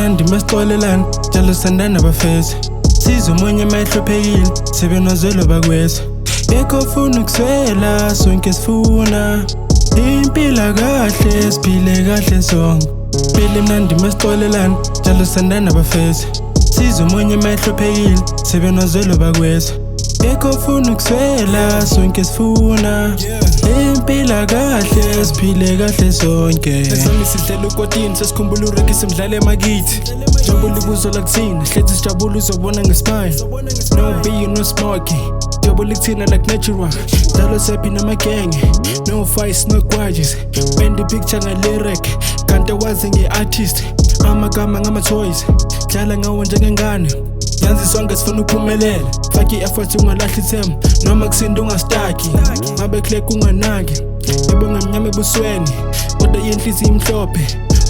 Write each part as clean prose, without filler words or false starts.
mnandi masixolelana njalo sandana bafeza siza umunye mayihlophekile sebenozwelo bakweza ekho funa ukuswela sonke sifuna impilo kahle siphile kahle sonke phile mnandi masixolelana njalo sandana bafeza siza umunye mayihlophekile sebenozwelo bakweza ekho funa ukuswela sonke sifuna impilo kahle siphile kahle sonke esami sidlela ukotini sesikhumbula ureki simdlala emakithi jabula ibuzwa lakuthina hlethi sijabula uzobona ngesmile no beer no smoking jabula kuthina like natural njalo sephi namagenge no fights no grudges bend the picture nge-lyric kanti wazi nge-artist amagama ngama-toys dlala ngawo njengengane yanzi sonke sifuna ukuphumelela faki i-effort ungalahli ithemba noma kusinda ungastaki ngabe click unganaki yebo ngamnyama ebusweni kodwa yenhliziyo imhlophe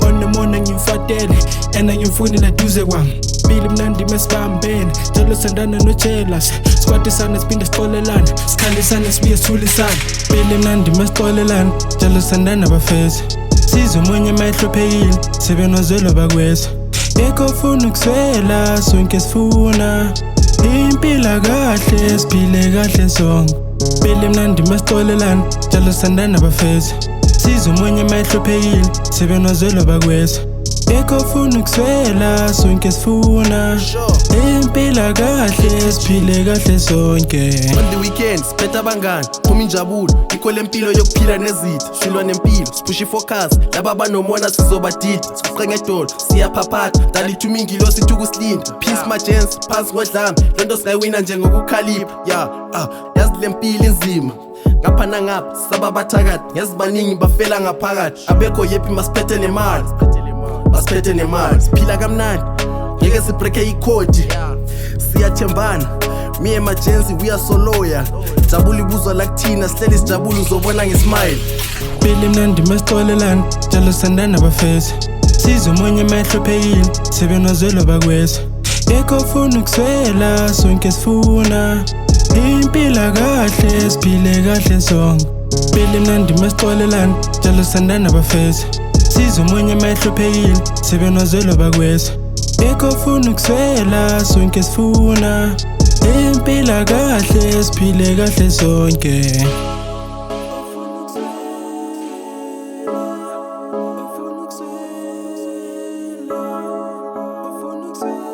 onemona ngimfatele ena ngimfunela duze kwami bili mnandi mesibambene njalo sandana no-jealous sikwathisana siphinde sixolelana sikhalisana sibuye sithulisana bili mnandi masixolelana njalo sandana bafeza siza umunye mayihlophekile sebenozwelo bakweza ekho funa ukuswela sonke sifuna impilo kahle siphile kahle sonke bili mnandi masixolelana njalo sandana bafeza siza umunye mayihlophekile sebenozwelo bakweza ekho funa ukuswela sonke sifuna impilo kahle siphile kahle sonke on the weekend siphetha abangani phuma injabulo ikho lempilo yokuphila nezitha silwa nempilo siphusha ifocus laba banomona sizobadida sikuqe ngedolo siyaphaphatha dalithu mingilo sithi ukusilinda peace majensi phansi kodlame lonto singayewina njengokukhalipha yazi lempilo inzima ngapha nangapha sababathakathi ngezibaningi bafela ngaphakathi abekho yephi masiphethe nemali basiphethe nemali siphila kamnandi ngeke sibreake ikhodi siyathembana me emergency we are so loyal jabula ibuzwa lakuthina sihleli sijabula uzobona ngesmile bili mnandi masixolelana njalo sandana bafeza siza umunye mayihlophekile sebenozwelo bakweza ekho funa ukuswela sonke sifuna impilo kahle siphile kahle sonke bili mnandi masixolelana njalo sandana bafeza siza umunye mayihlophekile sebenozwelo bakweza ekho funa ukuswela sonke sifuna impilo kahle siphile kahle sonke. Ufuna ukuswela